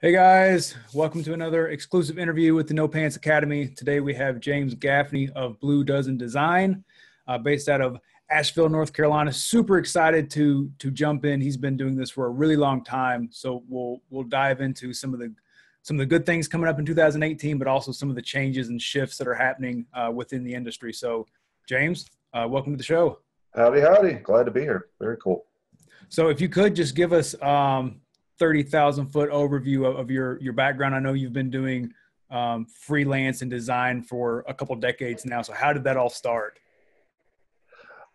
Hey guys, welcome to another exclusive interview with the No Pants Academy. Today we have James Gaffney of Blue Dozen Design, based out of Asheville, North Carolina. Super excited to jump in. He's been doing this for a really long time, so we'll dive into some of the good things coming up in 2018, but also some of the changes and shifts that are happening within the industry. So, James, welcome to the show. Howdy, howdy. Glad to be here. Very cool. So, if you could just give us 30,000-foot overview of your background. I know you've been doing freelance and design for a couple decades now. So how did that all start?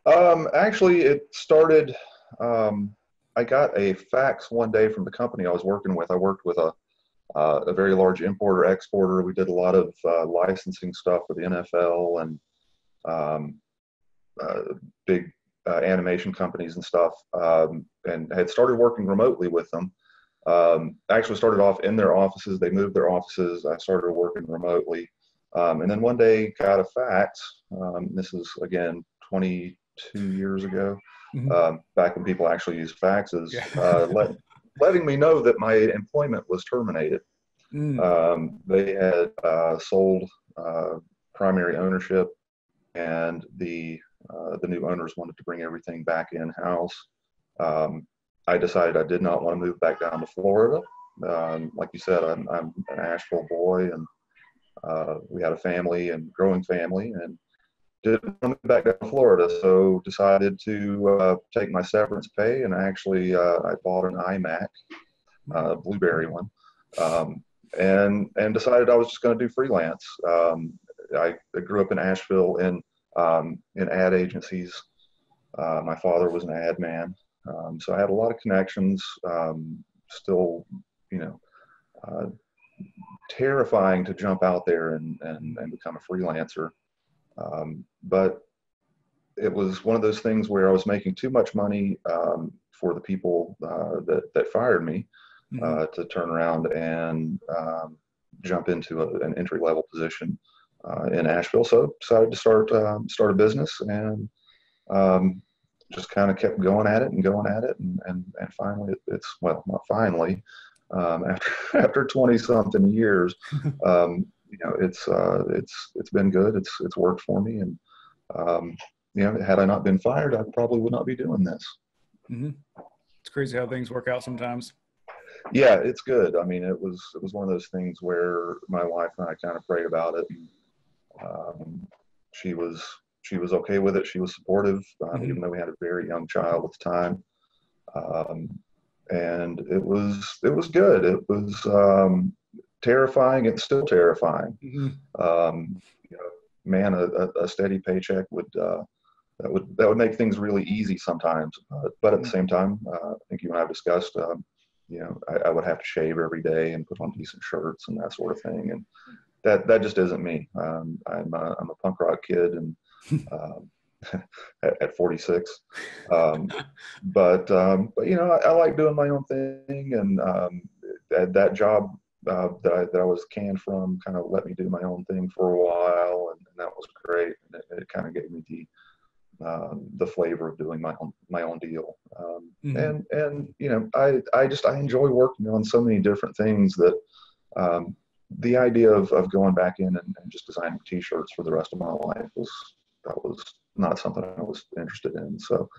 Actually, it started, I got a fax one day from the company I was working with. I worked with a very large importer exporter. We did a lot of licensing stuff for the NFL and big animation companies and stuff, and had started working remotely with them. Actually started off in their offices. They moved their offices. I started working remotely. And then one day got a fax. This is, again, 22 years ago, Mm-hmm. back when people actually used faxes, Yeah. letting me know that my employment was terminated. Mm. They had sold primary ownership, and the new owners wanted to bring everything back in-house. I decided I did not want to move back down to Florida. Like you said, I'm an Asheville boy, and we had a family and growing family, and didn't want to move back down to Florida. So decided to take my severance pay, and actually I bought an iMac, Blueberry one, and decided I was just going to do freelance. I grew up in Asheville in ad agencies. My father was an ad man. So I had a lot of connections, still, terrifying to jump out there and become a freelancer. But it was one of those things where I was making too much money for the people that fired me, Mm-hmm. to turn around and jump into an entry-level position in Asheville. So decided to start a business, and just kind of kept going at it, and finally well, not finally, after 20 something years, it's been good. It's worked for me, and had I not been fired, I probably would not be doing this. Mm-hmm. It's crazy how things work out sometimes. Yeah, it's good. I mean, it was one of those things where my wife and I kind of prayed about it, and she was okay with it. She was supportive, Mm-hmm. even though we had a very young child at the time. And it was good. It was terrifying. It's still terrifying. Mm-hmm. Man, a steady paycheck that would make things really easy sometimes. But at the same time, I think you and I have discussed. I would have to shave every day and put on decent shirts and that sort of thing, and that just isn't me. I'm a punk rock kid, and at 46. I like doing my own thing, and that job that I was canned from kind of let me do my own thing for a while, and that was great. And it kind of gave me the flavor of doing my own deal. Mm-hmm. I enjoy working on so many different things that the idea of going back in and just designing T-shirts for the rest of my life was not something I was interested in. So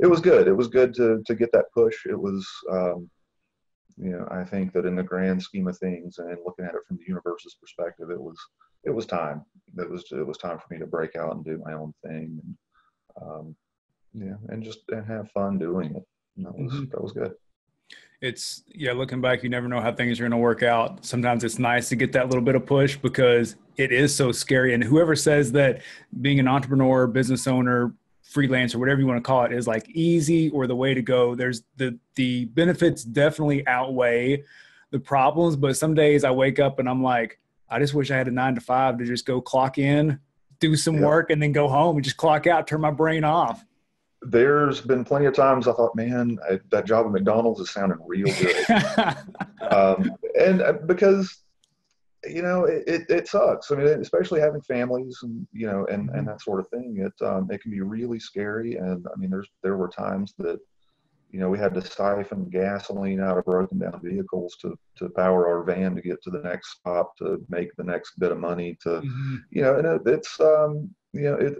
it was good. It was good to get that push. It was, I think that in the grand scheme of things, and looking at it from the universe's perspective, it was time. It was time for me to break out and do my own thing, and have fun doing it. And that was good. Looking back, you never know how things are going to work out. Sometimes it's nice to get that little bit of push because it is so scary. And whoever says that being an entrepreneur, business owner, freelancer, whatever you want to call it, is like easy or the way to go, there's the benefits definitely outweigh the problems. But some days I wake up and I'm like, I just wish I had a 9 to 5 to just go clock in, do some Yeah. work, and then go home and just clock out, turn my brain off. There's been plenty of times I thought, man, that job at McDonald's is sounding real good. And because, it sucks. I mean, especially having families and that sort of thing, it can be really scary. And I mean, there were times that, we had to siphon gasoline out of broken down vehicles to power our van to get to the next stop, to make the next bit of money, to, Hmm. and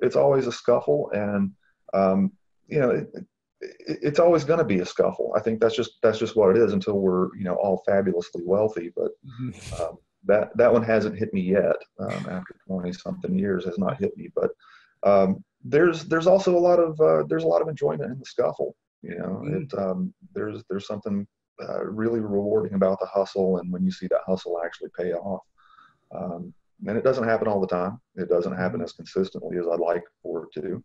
it's always a scuffle, and, you know, it, it's always going to be a scuffle. I think that's just what it is until we're, all fabulously wealthy. But Hmm. that one hasn't hit me yet. After 20 something years has not hit me, but there's also there's a lot of enjoyment in the scuffle. There's something really rewarding about the hustle, and when you see that hustle actually pay off. And it doesn't happen all the time. It doesn't happen as consistently as I'd like for it to.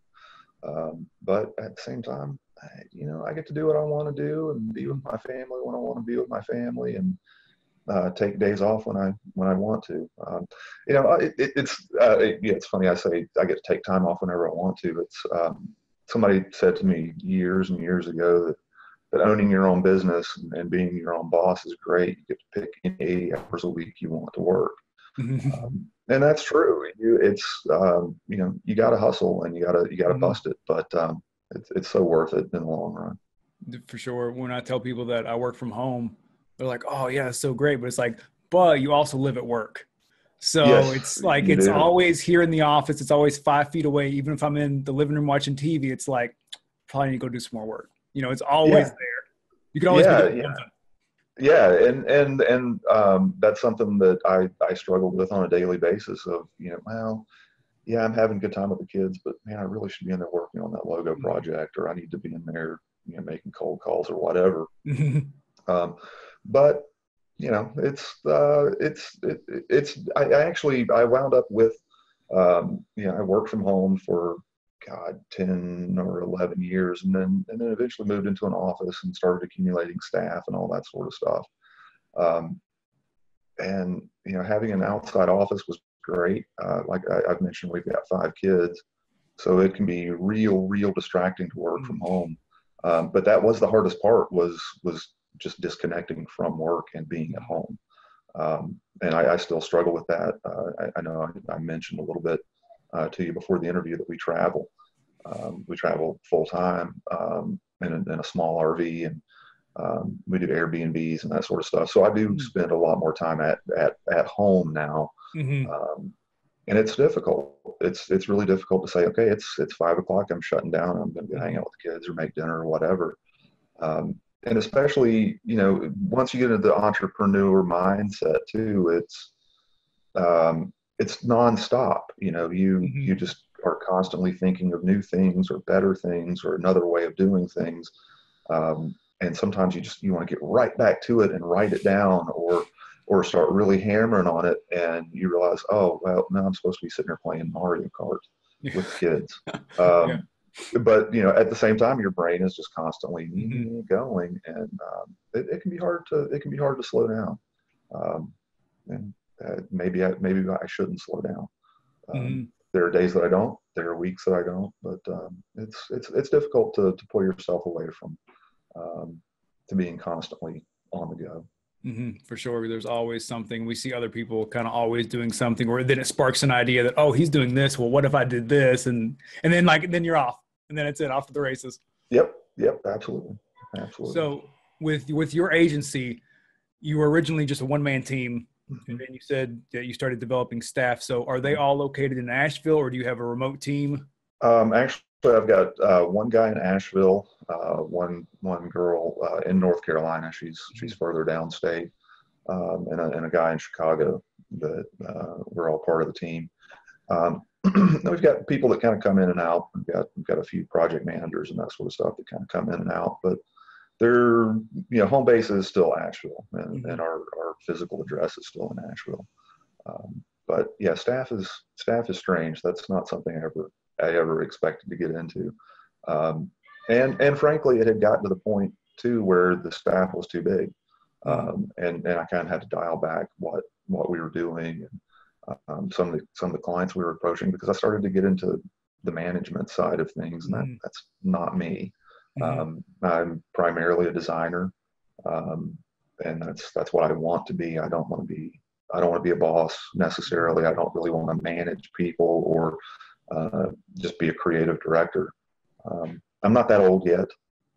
But at the same time, I get to do what I want to do and be with my family when I want to be with my family, and take days off when I want to. It's funny. I say I get to take time off whenever I want to. It's somebody said to me years and years ago that owning your own business and being your own boss is great. You get to pick any 80 hours a week you want to work. And that's true. You got to hustle, and you got to bust it, but it's so worth it in the long run. For sure. When I tell people that I work from home, they're like, "Oh yeah, it's so great," but it's like, but you also live at work. So Yes, it's like you it's do. always here in the office. It's always 5 feet away. Even if I'm in the living room watching TV, it's like probably need to go do some more work. It's always Yeah, there. You can always be yeah, doing yeah, something. yeah. And that's something that I struggled with on a daily basis. Of well, yeah, I'm having a good time with the kids, but man, I really should be in there working on that logo project, or I need to be in there, making cold calls or whatever. Mhm. Um, but I wound up with, I worked from home for, God, 10 or 11 years, and then eventually moved into an office and started accumulating staff and all that sort of stuff. Um, and having an outside office was great. Like I've mentioned, we've got 5 kids, so it can be real distracting to work from home. But that was the hardest part, was just disconnecting from work and being at home. And I still struggle with that. I know I mentioned a little bit to you before the interview that we travel. We travel full time, in a small RV, and we do Airbnbs and that sort of stuff. So I do spend a lot more time at home now. Mhm. Um, and it's difficult. It's really difficult to say, okay, it's 5 o'clock. I'm shutting down. I'm going to go hang out with the kids or make dinner or whatever. And especially, once you get into the entrepreneur mindset too, it's nonstop. You Mhm. just are constantly thinking of new things or better things or another way of doing things. And sometimes you want to get right back to it and write it down, or start really hammering on it, and you realize, oh well, now I'm supposed to be sitting there playing Mario Kart with the kids. Yeah. But at the same time, your brain is just constantly Mhm. going, and it can be hard to slow down. Um, and maybe I shouldn't slow down. Mhm. There are days that I don't. There are weeks that I don't. But it's difficult to pull yourself away from, um, to being constantly on the go. For sure. There's always something. We see other people kind of always doing something, or then it sparks an idea that, oh, he's doing this. Well, what if I did this? And then you're off, and then it's it off to the races. Yep, absolutely, absolutely. So with your agency, you were originally just a one man team, and Mhm. then you said that you started developing staff. So are they all located in Asheville, or do you have a remote team? Actually, I've got one guy in Asheville, one girl in North Carolina. She's further downstate, and a guy in Chicago that we're all part of the team. We've got people that kind of come in and out. We've got a few project managers and that sort of stuff that kind of come in and out, but they're home base is still Asheville, and Mhm. our physical address is still in Asheville. But yeah, staff is strange. That's not something I ever expected to get into. Um, and frankly, it had gotten to the point too where the staff was too big, Mhm. and I kind of had to dial back what we were doing, and some of the clients we were approaching, because I started to get into the management side of things, and Mhm. that's not me. Mhm. I'm primarily a designer, um, and that's what I want to be. I don't want to be a boss necessarily. I don't really want to manage people, or just be a creative director. I'm not that old yet.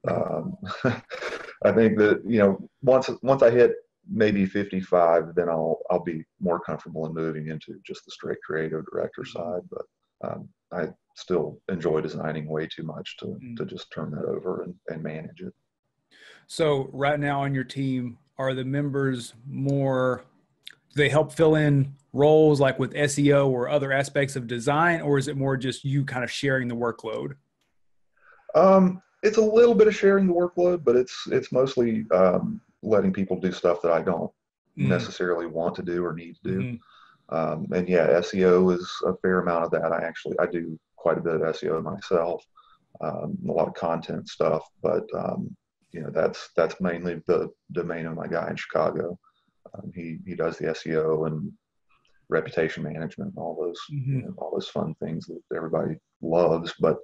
I think that, once I hit maybe 55, then I'll be more comfortable in moving into just the straight creative director side. But I still enjoy designing way too much to just turn that over and manage it. So right now on your team, are the members more, do they help fill in roles like with SEO or other aspects of design, or is it more just you kind of sharing the workload? It's a little bit of sharing the workload, but it's mostly letting people do stuff that I don't Mm-hmm. necessarily want to do or need to do. Mm-hmm. And yeah, SEO is a fair amount of that. I do quite a bit of SEO myself, a lot of content stuff, but that's mainly the domain of my guy in Chicago. He does the SEO and reputation management and Mm-hmm. all those fun things that everybody loves. But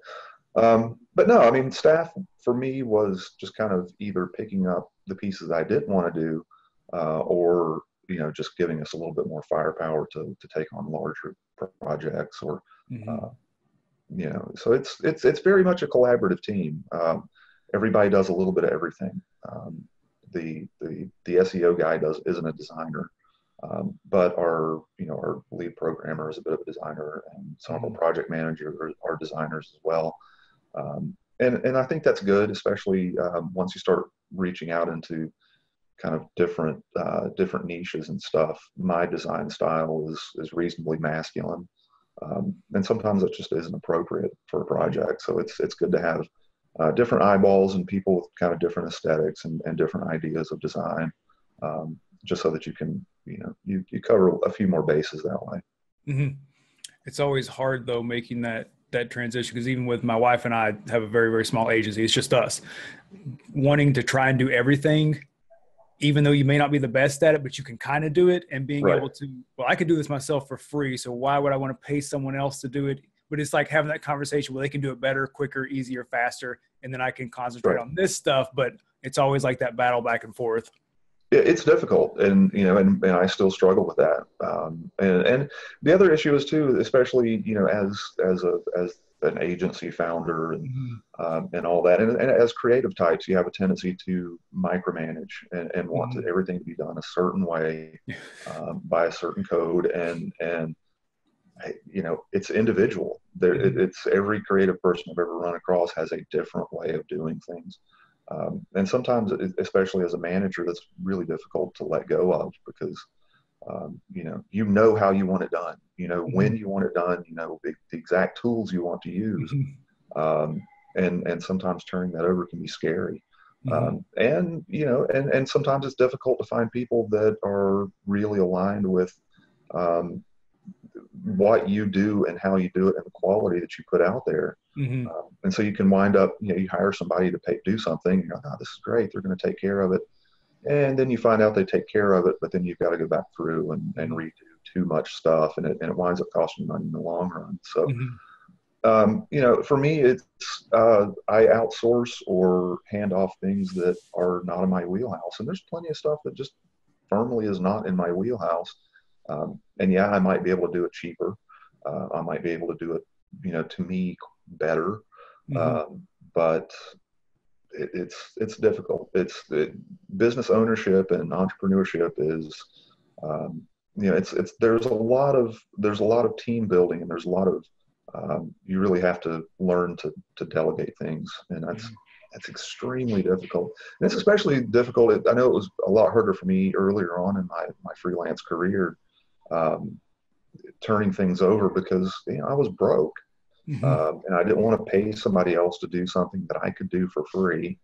no, I mean, staff for me was just kind of either picking up the pieces I didn't want to do, or just giving us a little bit more firepower to take on larger projects, or Mm-hmm. uh, so it's very much a collaborative team. Everybody does a little bit of everything. The SEO guy isn't a designer, but our lead programmer is a bit of a designer, and some of our Mm-hmm. project managers are designers as well. And I think that's good, especially once you start reaching out into kind of different niches and stuff. My design style is reasonably masculine, and sometimes it just isn't appropriate for a project. So it's good to have different eyeballs and people with kind of different aesthetics and different ideas of design, just so that you can you cover a few more bases that way. Mm-hmm. It's always hard though making that transition, because even with my wife and I have a very, very small agency, it's just us wanting to try and do everything, even though you may not be the best at it, but you can kind of do it, and being Right. able to, well, I could do this myself for free, so why would I want to pay someone else to do it? But it's like having that conversation where they can do it better, quicker, easier, faster, and then I can concentrate Right. on this stuff. But it's always like that battle back and forth. It's difficult, and and I still struggle with that. And the other issue is too, especially as an agency founder Mm-hmm. and all that, and as creative types, you have a tendency to micromanage and want Mm-hmm. everything to be done a certain way, by a certain code, and it's individual. Mm-hmm. It's every creative person I've ever run across has a different way of doing things. And sometimes, especially as a manager, that's really difficult to let go of, because how you want it done, when you want it done, the exact tools you want to use. Mm-hmm. Um, and sometimes turning that over can be scary. Mm-hmm. And sometimes it's difficult to find people that are really aligned with um, what you do and how you do it and the quality that you put out there. Mm-hmm. And so you can wind up, you hire somebody to do something. You're like, oh, this is great. They're going to take care of it. And then you find out they take care of it, but then you've got to go back through and redo too much stuff. And it winds up costing money in the long run. So, Mm-hmm. for me, it's I outsource or hand off things that are not in my wheelhouse. And there's plenty of stuff that just firmly is not in my wheelhouse. And yeah, I might be able to do it cheaper. I might be able to do it, to me better. Mm-hmm. But it's difficult. Business ownership and entrepreneurship is, it's there's a lot of team building, and there's a lot of you really have to learn to delegate things, and that's extremely difficult. And it's especially difficult. I know it was a lot harder for me earlier on in my freelance career, um, turning things over, because I was broke. Mm-hmm. And I didn't want to pay somebody else to do something that I could do for free.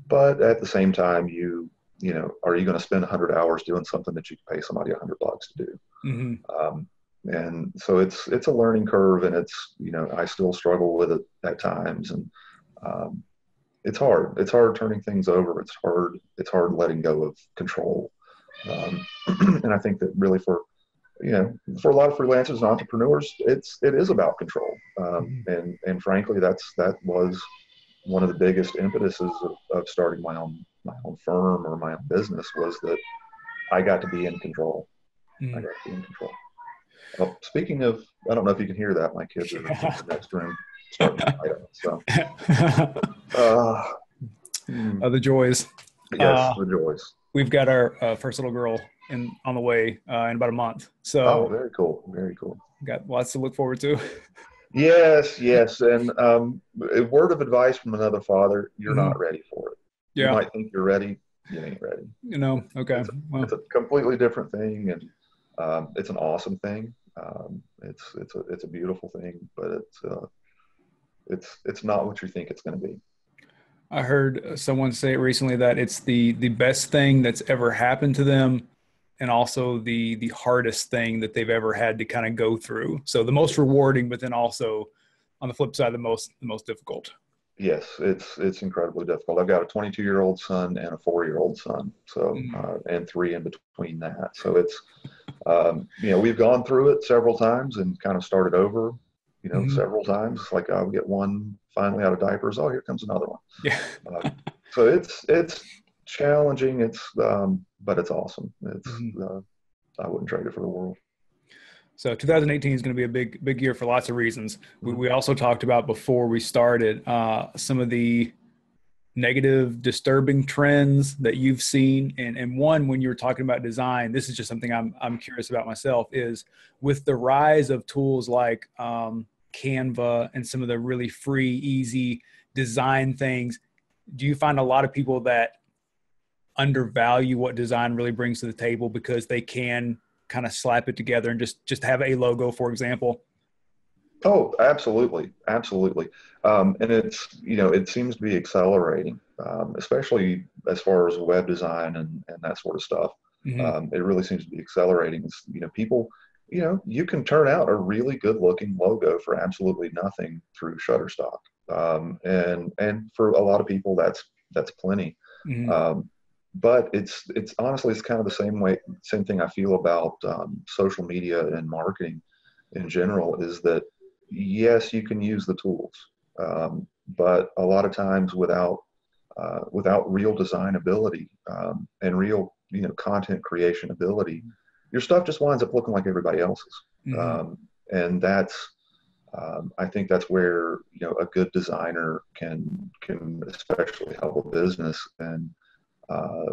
But at the same time, are you going to spend 100 hours doing something that you can pay somebody $100 to do? Mm-hmm. And so it's a learning curve, and I still struggle with it at times, and it's hard. It's hard turning things over. It's hard letting go of control. Um, and I think that really for a lot of freelancers and entrepreneurs, it is about control. And frankly, that was one of the biggest impetuses of starting my own firm or my own business, was that I got to be in control. I Mm-hmm. got to be in control. Well, speaking of, I don't know if you can hear that. My kids are in the next room starting to fight. So, The joys. Yes, Uh, the joys. we've got our first little girl on the way in about a month. Oh, So very cool. Very cool. got lots to look forward to. Yes, yes. And a word of advice from another father, you're Hmm. not ready for it. You Yeah. might think you're ready, you ain't ready. Okay. It's Well, a completely different thing, and it's an awesome thing. It's a beautiful thing, but it's not what you think it's going to be. I heard someone say recently that it's the best thing that's ever happened to them, and also the hardest thing that they've ever had to kind of go through. So the most rewarding, but then also on the flip side, the most difficult. Yes, it's incredibly difficult. I've got a 22-year-old son and a 4-year-old son, so Mm-hmm. and three in between that. So it's we've gone through it several times and kind of started over, Mm-hmm. several times. It's like I'll get one finally out of diapers. Oh, here comes another one. Yeah. So it's challenging. But it's awesome. Mm-hmm. I wouldn't trade it for the world. So 2018 is going to be a big year for lots of reasons. We, Mhm. we also talked about before we started some of the negative, disturbing trends that you've seen, and one when you were talking about design. This is just something I'm curious about myself. Is with the rise of tools like Canva and some of the really free, easy design things. Do you find a lot of people that undervalue what design really brings to the table because they can kind of slap it together and just have a logo, for example? Oh, absolutely, absolutely. And it seems to be accelerating, especially as far as web design and that sort of stuff. Mm-hmm. It really seems to be accelerating. People, you can turn out a really good looking logo for absolutely nothing through Shutterstock. And for a lot of people, that's plenty. Mm-hmm. Um, but it's honestly, it's kind of the same thing I feel about social media and marketing in general is that yes, you can use the tools, but a lot of times without real design ability and real content creation ability, your stuff just winds up looking like everybody else's. Mm-hmm. And that's I think that's where a good designer can especially help a business and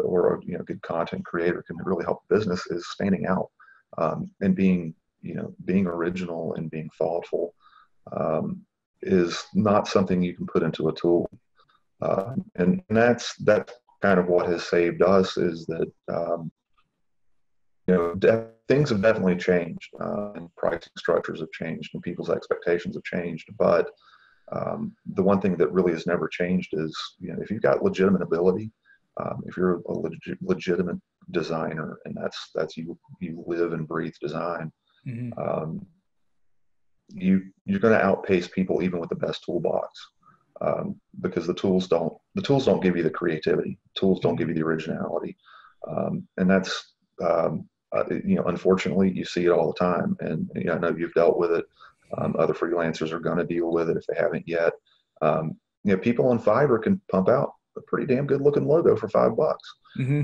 or a good content creator can really help a business is standing out and being original and being thoughtful is not something you can put into a tool. And that's kind of what has saved us is that things have definitely changed and pricing structures have changed and people's expectations have changed. But the one thing that really has never changed is if you've got legitimate ability, if you're a legitimate designer and that's you live and breathe design. Mm-hmm. Um, you're going to outpace people even with the best toolbox because the tools don't give you the creativity. Tools don't Mm-hmm. give you the originality, and that's unfortunately you see it all the time. And I know you've dealt with it. Other freelancers are going to deal with it if they haven't yet. People on Fiverr can pump out a pretty damn good looking logo for $5, Mm-hmm.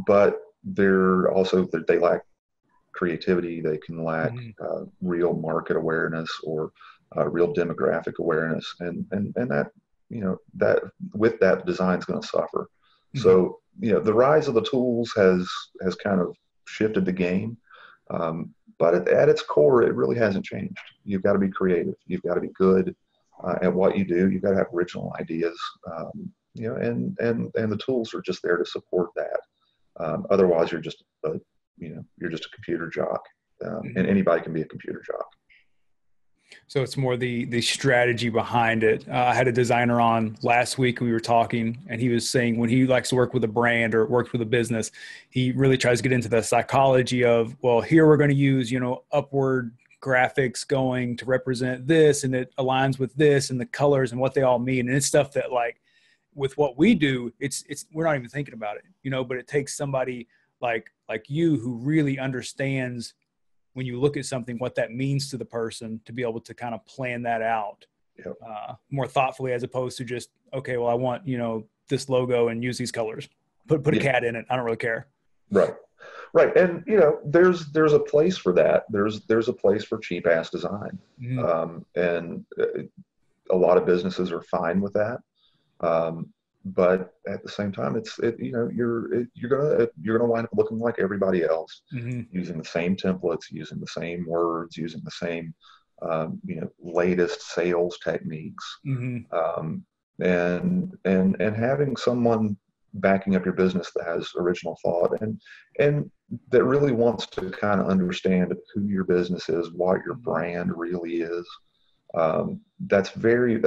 but they lack creativity. They can lack Mm-hmm. real market awareness or real demographic awareness, and that with that design's going to suffer. Mm-hmm. So the rise of the tools has kind of shifted the game, but at its core, it really hasn't changed. You've got to be creative. You've got to be good at what you do. You've got to have original ideas, and the tools are just there to support that. Otherwise, you're just a computer jock, and Mm-hmm. anybody can be a computer jock. So it's more the strategy behind it. I had a designer on last week. We were talking, and he was saying when he likes to work with a brand or works with a business, he really tries to get into the psychology of, well, here we're going to use upward graphics going to represent this, and it aligns with this, and the colors and what they all mean, and it's stuff that like with what we do, it's we're not even thinking about it, but it takes somebody like you who really understands when you look at something, what that means to the person to be able to kind of plan that out Yep. more thoughtfully, as opposed to just, okay, well, I want, this logo and use these colors, put a Yeah. cat in it. I don't really care. Right. Right. And there's a place for that. There's a place for cheap ass design. Mm-hmm. And a lot of businesses are fine with that. But at the same time, you're gonna wind up looking like everybody else, Mm-hmm. using the same templates, using the same words, using the same latest sales techniques, Mm-hmm. um, and having someone backing up your business that has original thought and that really wants to kind of understand who your business is, what your brand really is. That's a very,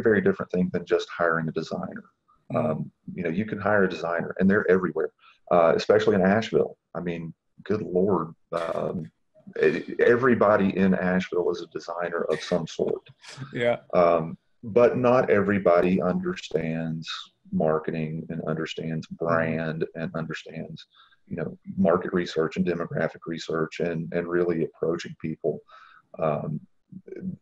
very different thing than just hiring a designer. Mm-hmm. You can hire a designer and they're everywhere, especially in Asheville. I mean, good Lord. Everybody in Asheville is a designer of some sort. Yeah. But not everybody understands marketing and understands Mm-hmm. brand and understands, market research and demographic research and really approaching people um,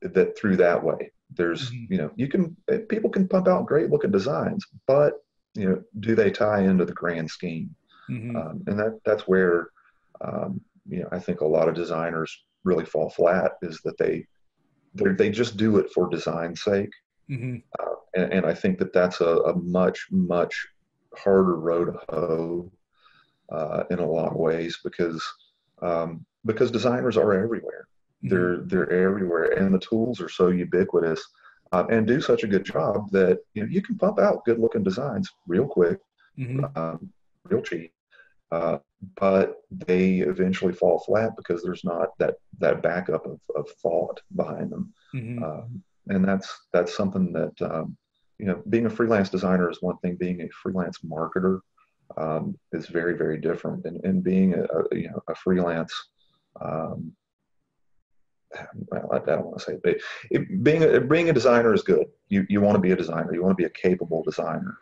that through that way. There's, Mm-hmm. people can pump out great looking designs, but do they tie into the grand scheme? Mm-hmm. And that's where, I think a lot of designers really fall flat is that they just do it for design's sake. Mm-hmm. And I think that that's a much, much harder road to hoe in a lot of ways because designers are everywhere. Mm-hmm. They're everywhere, and the tools are so ubiquitous and do such a good job that you can pump out good looking designs real quick, Mm-hmm. um, real cheap, uh, but they eventually fall flat because there's not that backup of thought behind them. Mm-hmm. And that's something that being a freelance designer is one thing. Being a freelance marketer is very, very different. And being a freelance, um, well, I don't want to say it, but being a designer is good. You want to be a designer. You want to be a capable designer.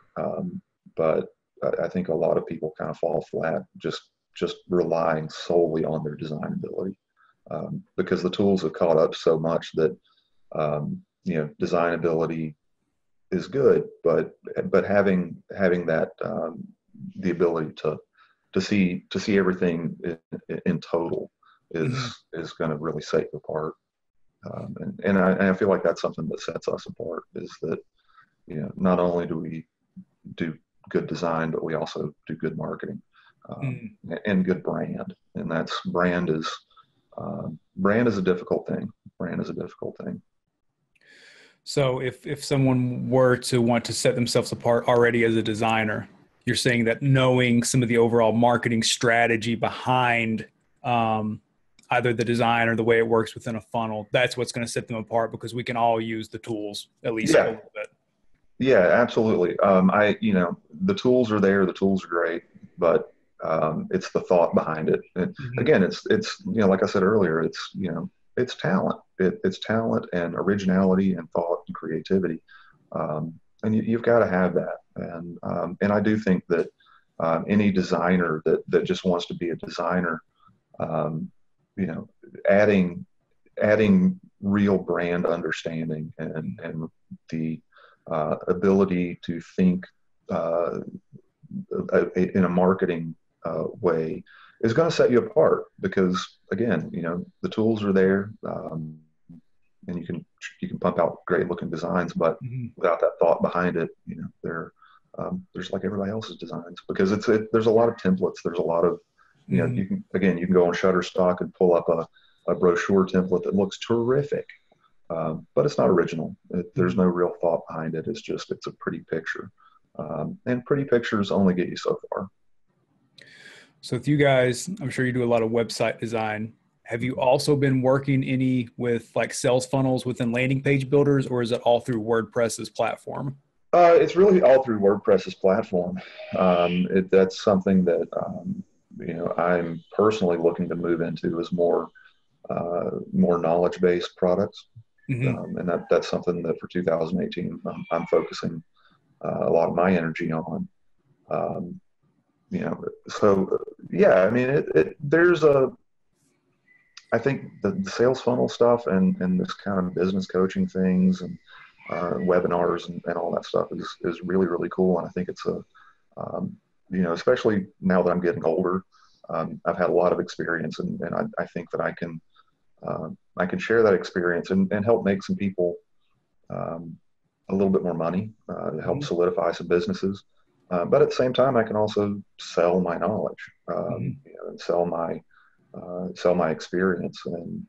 But I think a lot of people kind of fall flat just relying solely on their design ability because the tools have caught up so much that design ability is good, but having that the ability to see everything in total Mm-hmm. is going to really set you apart. And I feel like that's something that sets us apart is that not only do we do good design, but we also do good marketing Mm-hmm. and good brand. And that's brand is a difficult thing. Brand is a difficult thing. So if someone were to want to set themselves apart already as a designer, you're saying that knowing some of the overall marketing strategy behind either the design or the way it works within a funnel, that's what's going to set them apart because we can all use the tools at least a Yeah, little bit. yeah, absolutely. The tools are there. The tools are great, but it's the thought behind it. And Mm-hmm. again, it's like I said earlier, it's talent. It's talent and originality and thought and creativity, and you've got to have that. And I do think that any designer that just wants to be a designer, um, you know, adding real brand understanding and the ability to think uh, in a marketing way is going to set you apart because again the tools are there and you can pump out great looking designs but Mm-hmm. without that thought behind it they're there's like everybody else's designs because there's a lot of templates, there's a lot of Mm-hmm. you can go on Shutterstock and pull up a brochure template that looks terrific, but it's not original. There's Mm-hmm. no real thought behind it. It's a pretty picture, and pretty pictures only get you so far. So with you guys, I'm sure you do a lot of website design. Have you also been working any with like sales funnels within landing page builders, or is it all through WordPress's platform? It's really all through WordPress's platform. That's something that I'm personally looking to move into is more knowledge-based products, Mm-hmm. and that's something that for 2018 I'm focusing a lot of my energy on. Um, so yeah, I mean, I think the sales funnel stuff and this kind of business coaching things and webinars and all that stuff is really, really cool. And I think it's um, especially now that I'm getting older, I've had a lot of experience and I think that I can share that experience and help make some people, um, a little bit more money to help Mhm. solidify some businesses. But at the same time, I can also sell my knowledge, Mhm. and sell my experience, and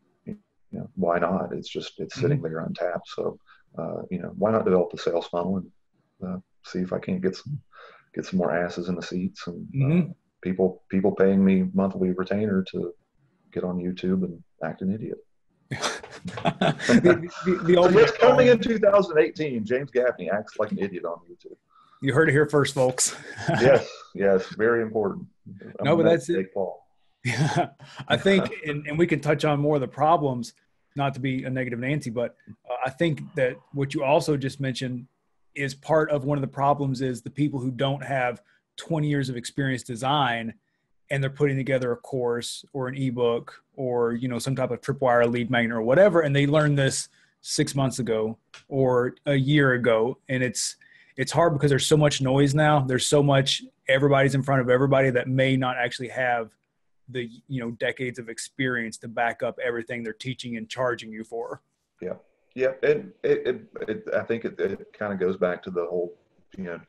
why not? It's sitting Mhm. there untapped. So why not develop a sales funnel and see if I can't get some more asses in the seats, and Mhm. people paying me monthly retainer to get on YouTube and act an idiot. The So yes, ultimate coming in calling. 2018, James Gaffney acts like an idiot on YouTube. You heard it here first, folks. Yes, yes, very important. I'm No, gonna but that's it. meditate Paul. Yeah, I think, and we can touch on more of the problems, not to be a negative Nancy, but I think that what you also just mentioned is part of one of the problems is the people who don't have 20 years of experience design and they're putting together a course or an ebook or, some type of tripwire lead magnet or whatever. And they learned this 6 months ago or a year ago. And it's hard because there's so much noise now. There's so much, everybody's in front of everybody that may not actually have the decades of experience to back up everything they're teaching and charging you for. Yeah, yeah, and I think it kind of goes back to the whole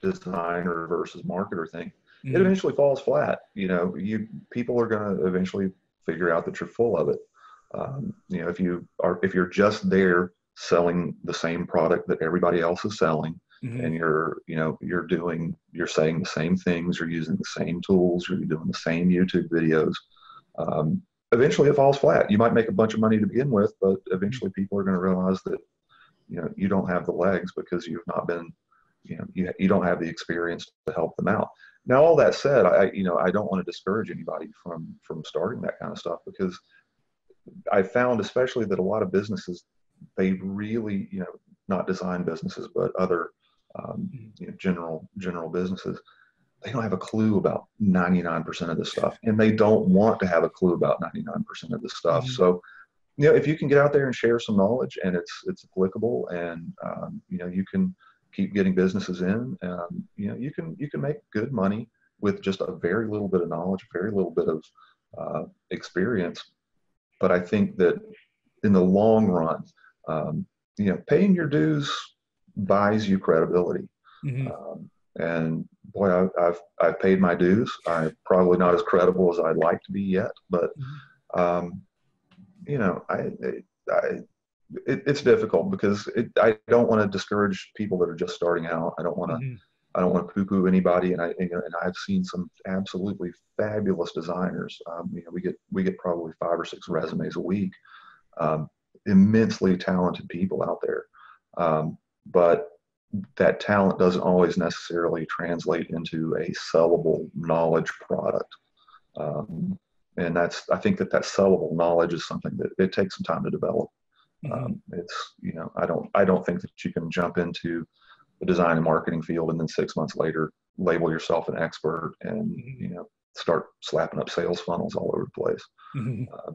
designer versus marketer thing. It Mm-hmm. eventually falls flat. You people are going to eventually figure out that you're full of it. If you're just there selling the same product that everybody else is selling, Mm-hmm. and you're saying the same things, you're using the same tools, you're doing the same YouTube videos. Eventually it falls flat. You might make a bunch of money to begin with, but eventually people are going to realize that you don't have the legs because you've not been you don't have the experience to help them out. Now, all that said, I don't want to discourage anybody from starting that kind of stuff, because I found especially that a lot of businesses, they really, not design businesses, but other general businesses, they don't have a clue about 99% of this stuff, and they don't want to have a clue about 99% of this stuff. Mm-hmm. So if you can get out there and share some knowledge, and it's applicable, and you can keep getting businesses in, you can make good money with just a very little bit of knowledge, very little bit of experience. But I think that in the long run, paying your dues buys you credibility. Mm-hmm. And boy, I've paid my dues. I'm probably not as credible as I'd like to be yet, but um, I it's difficult because I don't want to discourage people that are just starting out. Mm-hmm. I don't want to poo-poo anybody, and I've seen some absolutely fabulous designers. We get probably 5 or 6 resumes a week. Um, Immensely talented people out there, but that talent doesn't always necessarily translate into a sellable knowledge product. Um, and I think that sellable knowledge is something that it takes some time to develop. Mm-hmm. I don't think that you can jump into the design and marketing field and then 6 months later label yourself an expert and start slapping up sales funnels all over the place. Mm-hmm. Uh,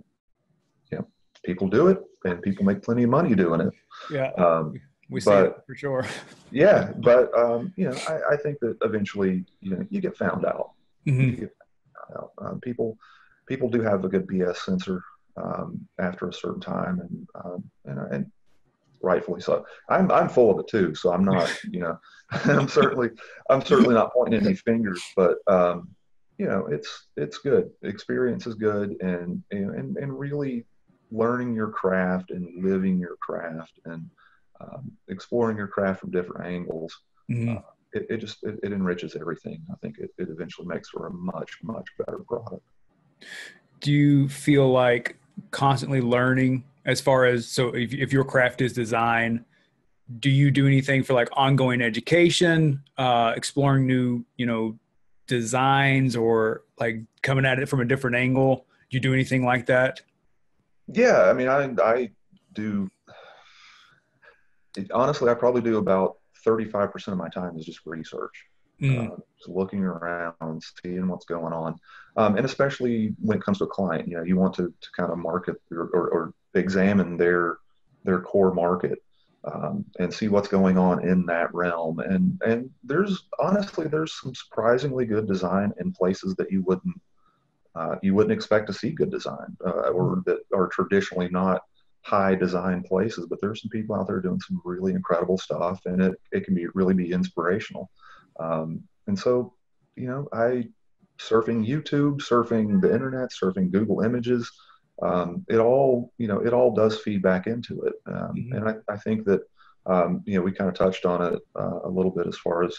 People do it, and people make plenty of money doing it. Yeah, Um, we see it but for sure. yeah, but I think that eventually you get found out. You Mm-hmm. get found out. People do have a good BS sensor after a certain time, and rightfully so. I'm full of it too, so I'm not I'm certainly not pointing any fingers, but it's good. Experience is good, and really learning your craft and living your craft, and exploring your craft from different angles. Uh, Mm-hmm. it enriches everything. I think it eventually makes for a much better product. Do you feel like constantly learning as far as, so if your craft is design, do you do anything for like ongoing education, exploring new, designs, or like coming at it from a different angle? Do you do anything like that? Yeah, I mean, I do. Honestly, I probably do about 35% of my time is just research, Mm, just looking around, seeing what's going on, and especially when it comes to a client, you want to kind of market or examine their core market, and see what's going on in that realm. And there's some surprisingly good design in places that you wouldn't expect to see good design, or that are traditionally not high design places, but there's some people out there doing some really incredible stuff, and it can really be inspirational. And so, I surfing YouTube, surfing the internet, surfing Google Images, it all does feed back into it. Hmm. And I think that, we kind of touched on it a little bit as far as,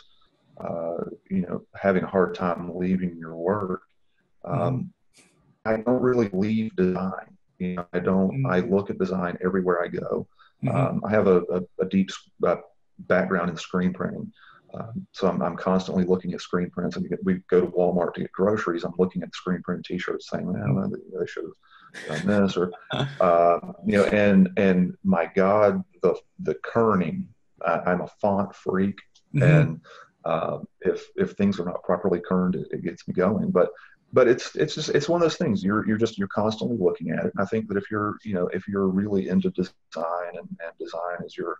having a hard time leaving your work. Hmm. Um, I don't really leave design. I look at design everywhere I go. Hmm. I have a deep background in screen printing. So I'm constantly looking at screen prints. And we go to Walmart to get groceries. I'm looking at screen print T-shirts, saying, "Man, they should have done this," or and my God, the kerning. I'm a font freak, Hmm. and if things are not properly kerned, it gets me going. But it's one of those things. You're constantly looking at it. And I think that if you're really into design, and design is your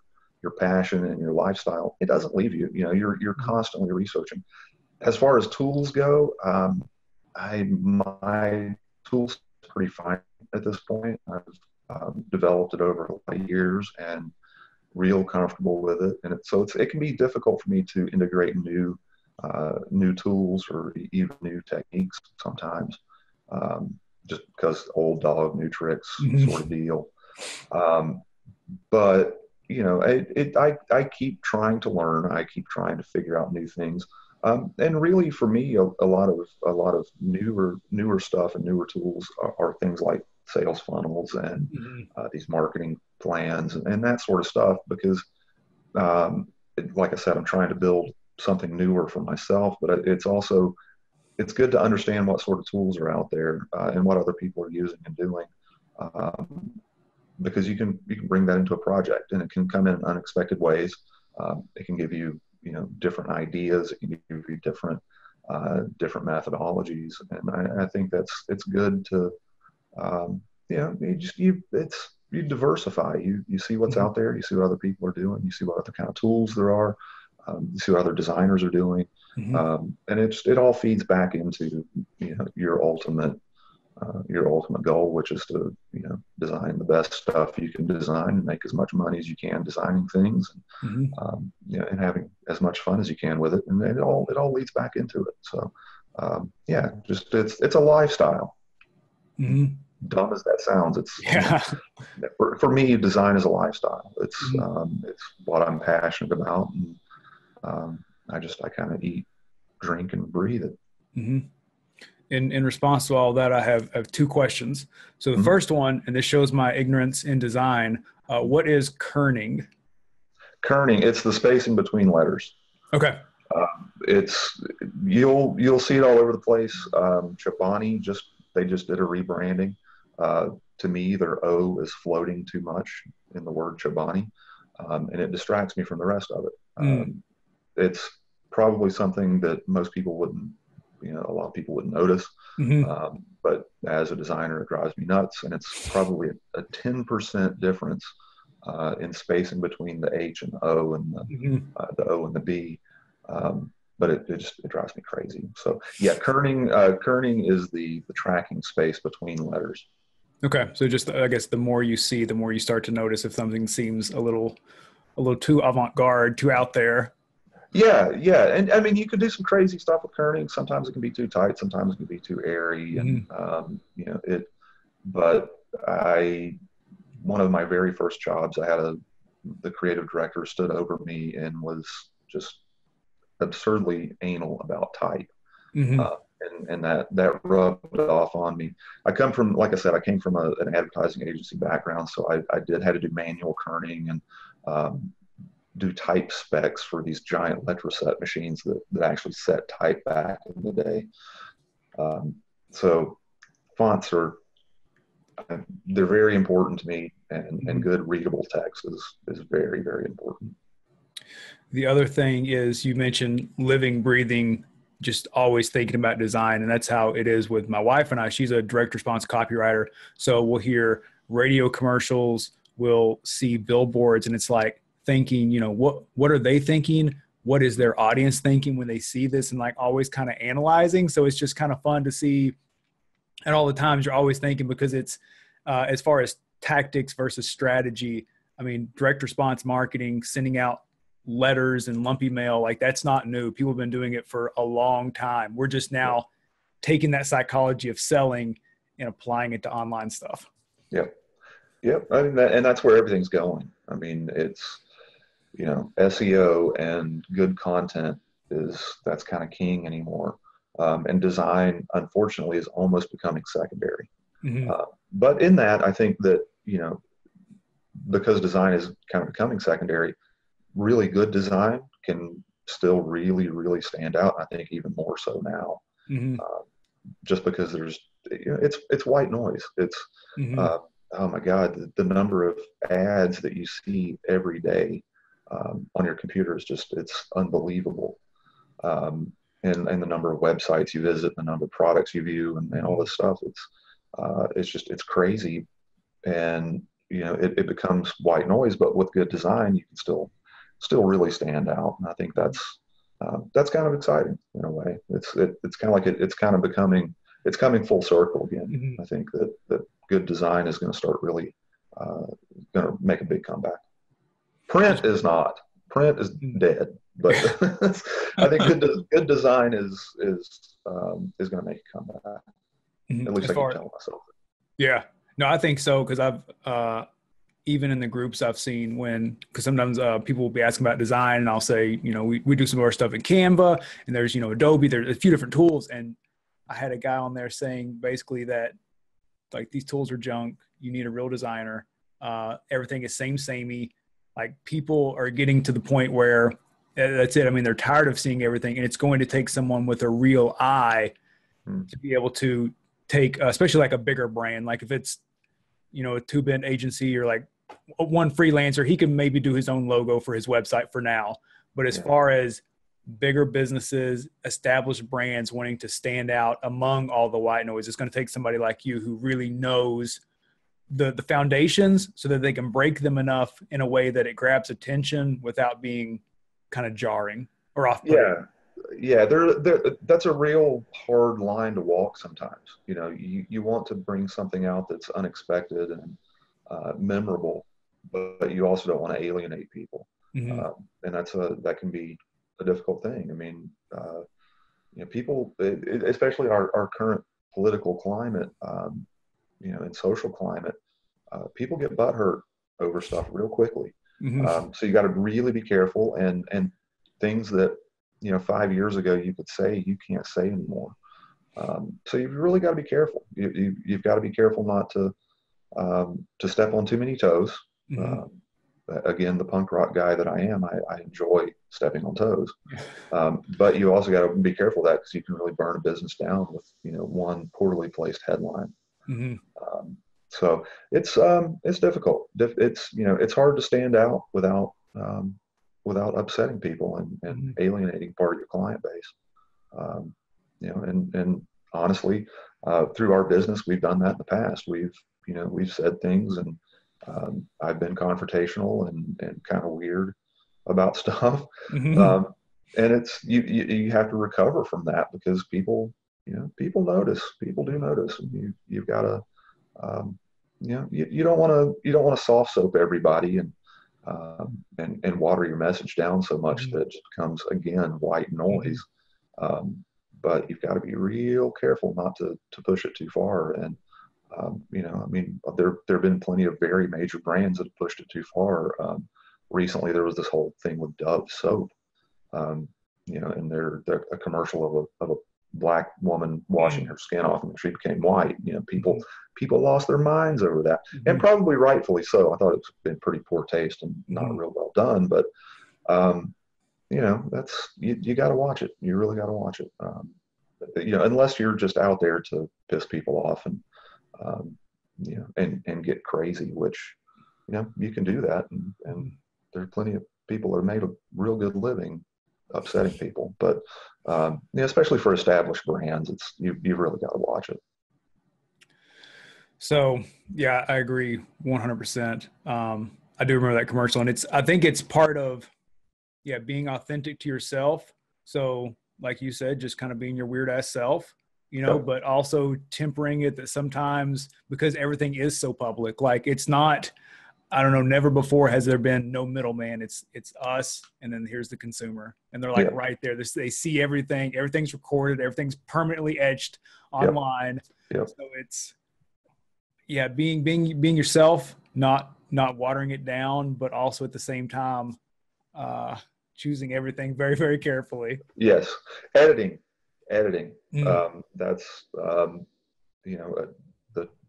passion and your lifestyle, it doesn't leave you. You're constantly researching. As far as tools go, my tools are pretty fine at this point. I've developed it over a lot of years and real comfortable with it. And it can be difficult for me to integrate new tools or even new techniques sometimes, just because old dog, new tricks Hmm. sort of deal. Um, but I keep trying to learn. I keep trying to figure out new things. And really, for me, a lot of newer stuff and newer tools are things like sales funnels and Hmm. these marketing plans and that sort of stuff. Because, like I said, I'm trying to build something newer for myself, but it's good to understand what sort of tools are out there, and what other people are using and doing. Um, because you can bring that into a project, and it can come in unexpected ways. It can give you different ideas. It can give you different methodologies, and I think it's good to, you diversify. You see what's Hmm. out there. You see what other people are doing. You see what other kind of tools there are. You see what other designers are doing, Hmm. and it all feeds back into your ultimate goal, which is to design the best stuff you can design and make as much money as you can designing things, Hmm. and having as much fun as you can with it, and it all leads back into it. So, yeah, just it's a lifestyle. Hmm. Dumb as that sounds, Yeah. for me, design is a lifestyle. Hmm. It's what I'm passionate about, and I kind of eat, drink, and breathe it. Hmm. In response to all that, I have two questions. So the Mhm. first one, and this shows my ignorance in design. What is kerning? Kerning, it's the spacing between letters. Okay. It's you'll see it all over the place. Chobani they just did a rebranding. To me, their O is floating too much in the word Chobani, and it distracts me from the rest of it. Mm. It's probably something that most people wouldn't, a lot of people wouldn't notice. Hmm. But as a designer, it drives me nuts, and it's probably a 10% difference in spacing between the H and the O, and Hmm. the O and the B. But it drives me crazy. So yeah, kerning is the tracking space between letters. Okay. So just, I guess, the more you see, the more you start to notice if something seems a little too avant-garde, too out there. Yeah, yeah, and I mean you can do some crazy stuff with kerning. Sometimes it can be too tight. Sometimes it can be too airy, and Hmm. it. But I one of my very first jobs, the creative director stood over me and was just absurdly anal about type. Hmm. And that rubbed off on me. Like I said, I came from an advertising agency background, so I did had to do manual kerning and um, do type specs for these giant letroset machines that actually set type back in the day. Um, so fonts they're very important to me, and Hmm. good readable text is very, very important. The other thing is you mentioned living, breathing, just always thinking about design. And that's how it is with my wife and I. She's a direct response copywriter. So we'll hear radio commercials, we'll see billboards, and it's like thinking, what are they thinking? What is their audience thinking when they see this? And like always kind of analyzing. So it's just kind of fun to see at all the times you're always thinking because it's as far as tactics versus strategy. I mean, direct response marketing, sending out letters and lumpy mail, like that's not new. People have been doing it for a long time. We're just now taking that psychology of selling and applying it to online stuff. Yep. Yep. I mean, and that's where everything's going. I mean, it's, SEO and good content that's kind of king anymore. And design, unfortunately, is almost becoming secondary. Mm-hmm. But in that, I think that, because design is kind of becoming secondary, really good design can still really, really stand out. I think even more so now, Mm-hmm. just because there's, it's white noise. It's, Mm-hmm. oh my God, the number of ads that you see every day on your computer is just, it's unbelievable. And the number of websites you visit, the number of products you view, and all this stuff, it's crazy. And, it becomes white noise, but with good design, you can still really stand out. And I think that's kind of exciting in a way. It's kind of like it's kind of it's coming full circle again. Mm-hmm. I think that good design is going to start really going to make a big comeback. Print is not. Print is dead, but I think good design is going to make a comeback. Mm-hmm. At least I can tell myself. Yeah, no, I think so, because I've even in the groups I've seen because sometimes people will be asking about design, and I'll say, we do some of our stuff in Canva, and there's Adobe, there's a few different tools, and I had a guy on there saying basically that like these tools are junk. You need a real designer. Everything is samey. Like people are getting to the point where that's it. I mean, they're tired of seeing everything, and it's going to take someone with a real eye to be able to take, especially like a bigger brand. Like if it's, a two-bit agency or like one freelancer, he can maybe do his own logo for his website for now. But as far as bigger businesses, established brands wanting to stand out among all the white noise, it's going to take somebody like you who really knows the foundations so that they can break them enough in a way that it grabs attention without being kind of jarring or off-putting. Yeah, that's a real hard line to walk sometimes. You want to bring something out that's unexpected and memorable, but you also don't want to alienate people. Mm-hmm. And that can be a difficult thing. I mean, people, especially our current political climate, and social climate, people get butthurt over stuff real quickly. Mm-hmm. So you got to really be careful, and things that 5 years ago you could say, you can't say anymore. So you've really got to be careful. You've got to be careful not to step on too many toes. Mm-hmm. Again, the punk rock guy that I am, I enjoy stepping on toes. But you also got to be careful of that, because you can really burn a business down with one poorly placed headline. Mm-hmm. So it's difficult. It's hard to stand out without upsetting people and alienating part of your client base. And honestly, through our business, we've done that in the past. We've said things, and I've been confrontational and kind of weird about stuff. Mm-hmm. And it's you have to recover from that, because people notice. People do notice, and you've got to you don't want to soft soap everybody and water your message down so much that it just becomes, again, white noise. But you've got to be real careful not to push it too far. And I mean, there have been plenty of very major brands that have pushed it too far. Recently, there was this whole thing with Dove soap, and they're a commercial of a black woman washing her skin off, and she became white. People lost their minds over that, and probably rightfully so. I thought it's been pretty poor taste and not real well done. But that's you got to watch it. You really got to watch it. Unless you're just out there to piss people off and and get crazy, which you can do that, and there are plenty of people that have made a real good living upsetting people. But especially for established brands, you've really got to watch it. So yeah, I agree 100%. I do remember that commercial, and I think it's part of being authentic to yourself. So like you said, just kind of being your weird ass self, Yep. but also tempering it that sometimes because everything is so public, like it's not, I don't know, never before has there been no middleman. It's us, and then here's the consumer, and they're like Yep. right there. They see everything. Everything's recorded. Everything's permanently etched Yep. online. Yep. So it's being yourself, not watering it down, but also at the same time uh, choosing everything very very carefully. Yes. Editing. Mm. That's the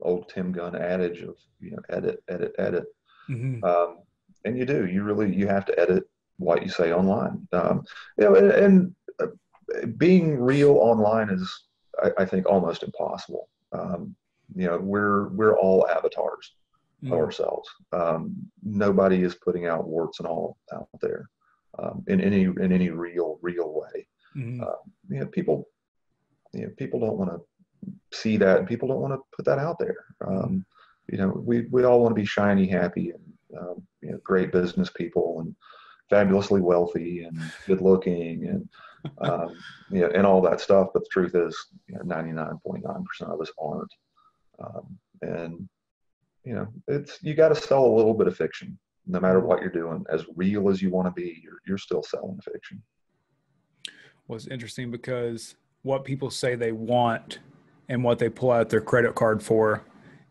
old Tim Gunn adage of edit, edit, edit. Mm-hmm. Um, and you have to edit what you say online. And being real online is, I think, almost impossible. We're all avatars of Mm. ourselves. Nobody is putting out warts and all out there in any real way. Mm. People people don't want to see that, and people don't want to put that out there. We all want to be shiny, happy, and great business people, and fabulously wealthy, and good looking, and and all that stuff. But the truth is, 99.9% of us aren't. And it's you got to sell a little bit of fiction, no matter Mm. what you're doing. As real as you want to be, you're still selling fiction. Was interesting because what people say they want and what they pull out their credit card for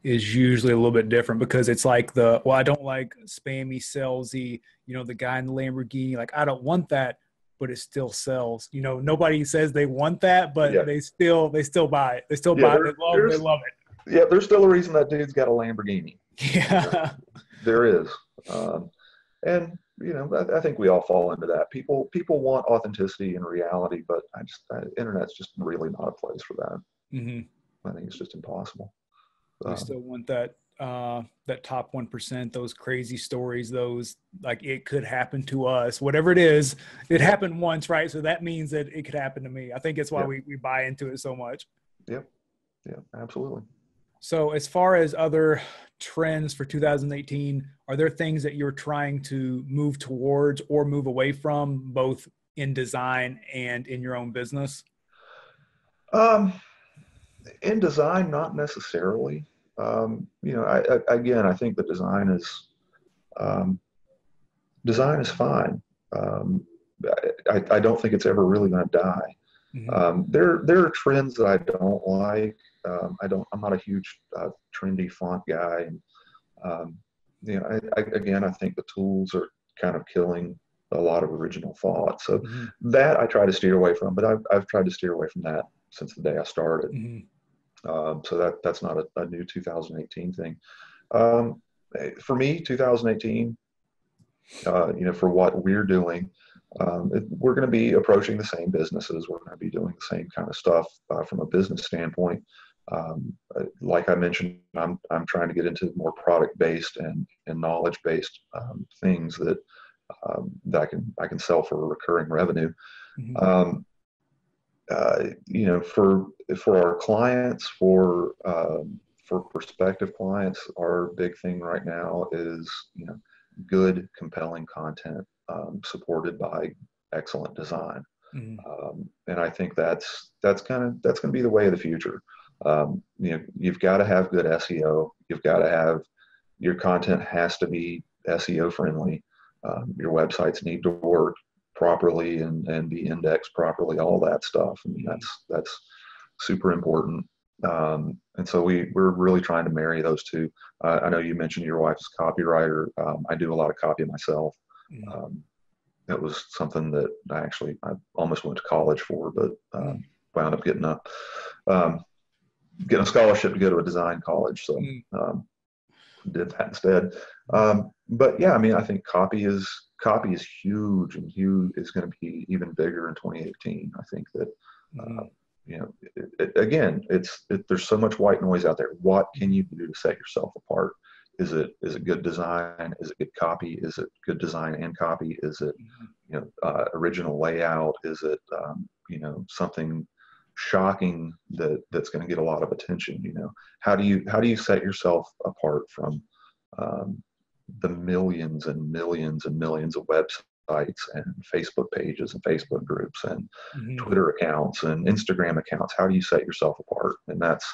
is usually a little bit different, because it's like I don't like spammy, salesy, the guy in the Lamborghini, like I don't want that, but it still sells. Nobody says they want that, but Yeah, they still buy it. They still yeah. buy it. They love Yeah, there's still a reason that dude's got a Lamborghini. it. Yeah. There is. And I think we all fall into that. People want authenticity and reality, but internet's just really not a place for that. Mm-hmm. I think it's just impossible. We still want that top 1%, those crazy stories, those like it could happen to us, whatever it is. It happened once, right? So that means that it could happen to me. I think it's why Yep. we buy into it so much. Yep. Yeah, absolutely. So as far as other trends for 2018, are there things that you're trying to move towards or move away from, both in design and in your own business? Um, in design, not necessarily. I think the um, design is fine. Um, I don't think it's ever really going to die. Mm-hmm. There are trends that I don't like. I'm not a huge trendy font guy. And, I think the tools are kind of killing a lot of original thought. So Mm-hmm. that I try to steer away from, but I've tried to steer away from that since the day I started. Mm-hmm. So that's not a new 2018 thing. Um, for me, 2018, for what we're doing, we're going to be approaching the same businesses. We're going to be doing the same kind of stuff from a business standpoint. Like I mentioned, I'm trying to get into more product-based and knowledge-based things that I can sell for recurring revenue. Mm-hmm. For our clients, for prospective clients, our big thing right now is good, compelling content supported by excellent design. Mm-hmm. And I think that's going to be the way of the future. You've got to have good SEO. You've got to have your content has to be SEO friendly. Your websites need to work properly and be indexed properly. All that stuff. I mean, that's super important. And so we're really trying to marry those two. I know you mentioned your wife's a copywriter. I do a lot of copy myself. Mm-hmm. That was something that I almost went to college for, but wound up getting a scholarship to go to a design college. So did that instead. But yeah, I mean, I think copy is huge, and huge is going to be even bigger in 2018. I think that again, there's so much white noise out there. What can you do to set yourself apart? Is it good design? Is it good copy? Is it good design and copy? Is it original layout? Is it something shocking that's going to get a lot of attention? How do you set yourself apart from the millions and millions and millions of websites websites and Facebook pages and Facebook groups and Mm-hmm. Twitter accounts and Instagram accounts. How do you set yourself apart? And that's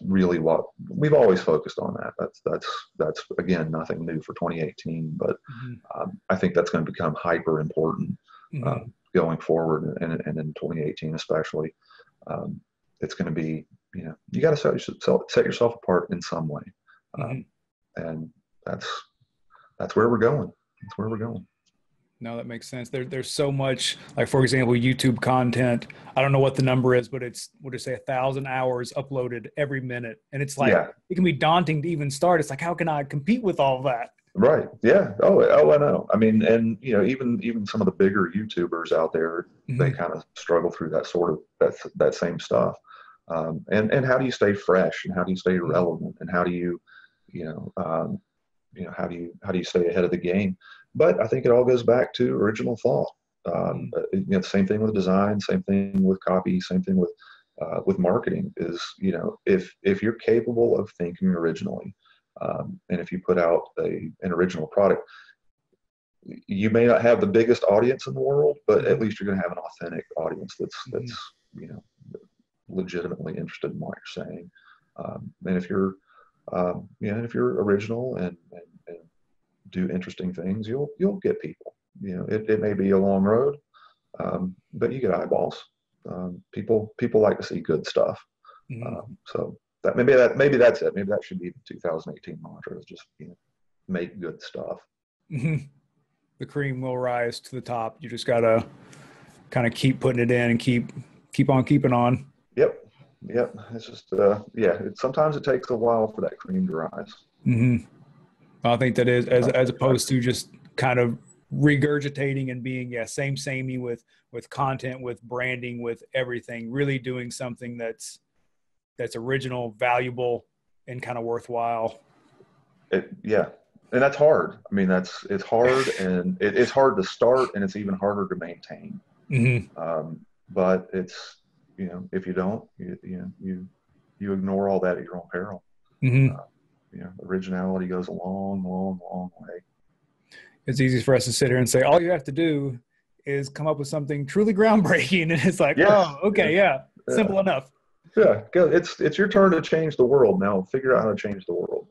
really what we've always focused on. That's again, nothing new for 2018, but Mm-hmm. I think that's going to become hyper important Mm-hmm. going forward, and in 2018 especially. It's going to be, you got to set yourself apart in some way, Mm-hmm. and that's where we're going. That's where we're going. No, that makes sense. There's so much, like, for example, YouTube content. I don't know what the number is, but it's, what do you say, 1,000 hours uploaded every minute. And it's like, Yeah. it can be daunting to even start. It's like, how can I compete with all that? Right. Yeah. Oh, I know. I mean, and even some of the bigger YouTubers out there, they Mm-hmm. kind of struggle through that same stuff. And how do you stay fresh, and how do you stay relevant, and how do you, how do you stay ahead of the game? But I think it all goes back to original thought. Same thing with design, same thing with copy, same thing with marketing. Is, if you're capable of thinking originally, and if you put out an original product, you may not have the biggest audience in the world, but at least you're going to have an authentic audience that's legitimately interested in what you're saying. And if you're if you're original and do interesting things, you'll get people. It may be a long road, but you get eyeballs. People like to see good stuff. So maybe that's it. Maybe that should be the 2018 mantra, is just make good stuff. Mm-hmm. The cream will rise to the top. You just gotta kind of keep putting it in and keep on keeping on. Yep. It's just sometimes it takes a while for that cream to rise. Mm-hmm. I think that is as opposed to just kind of regurgitating and being samey with content, with branding, with everything. Really doing something that's original, valuable, and kind of worthwhile. And that's hard. I mean, it's hard, and it's hard to start, and it's even harder to maintain. Mm-hmm. But it's, if you don't, you ignore all that at your own peril. Mm-hmm. Originality goes a long, long, long way. It's easy for us to sit here and say, all you have to do is come up with something truly groundbreaking. And it's like, oh, okay. Yeah. Simple enough. Yeah. It's your turn to change the world. Now figure out how to change the world.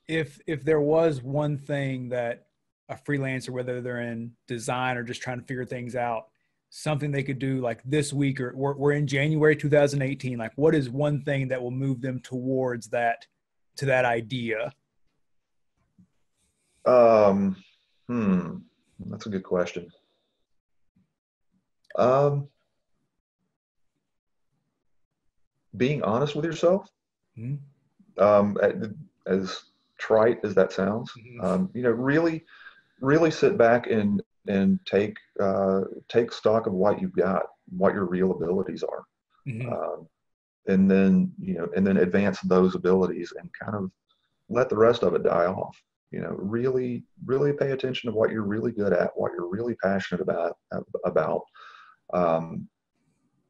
If there was one thing that a freelancer, whether they're in design or just trying to figure things out, something they could do like this week, or we're in January 2018, like what is one thing that will move them towards that, to that idea? That's a good question. Being honest with yourself. Mm-hmm. As trite as that sounds, really sit back and take stock of what you've got, what your real abilities are. Mm-hmm. And then advance those abilities and kind of let the rest of it die off. Really pay attention to what you're really good at, what you're really passionate about,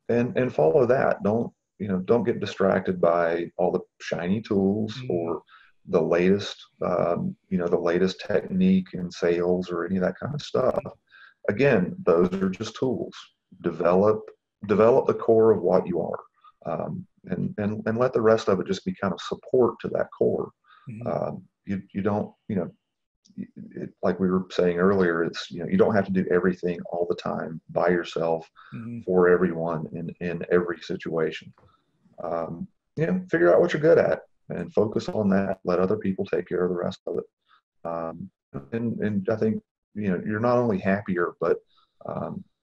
and follow that. Don't get distracted by all the shiny tools or the latest, the latest technique in sales or any of that kind of stuff. Again, those are just tools. Develop the core of what you are, and let the rest of it just be kind of support to that core. You don't, like we were saying earlier, it's, you don't have to do everything all the time by yourself for everyone in every situation. Figure out what you're good at and focus on that. Let other people take care of the rest of it. And I think, you're not only happier, but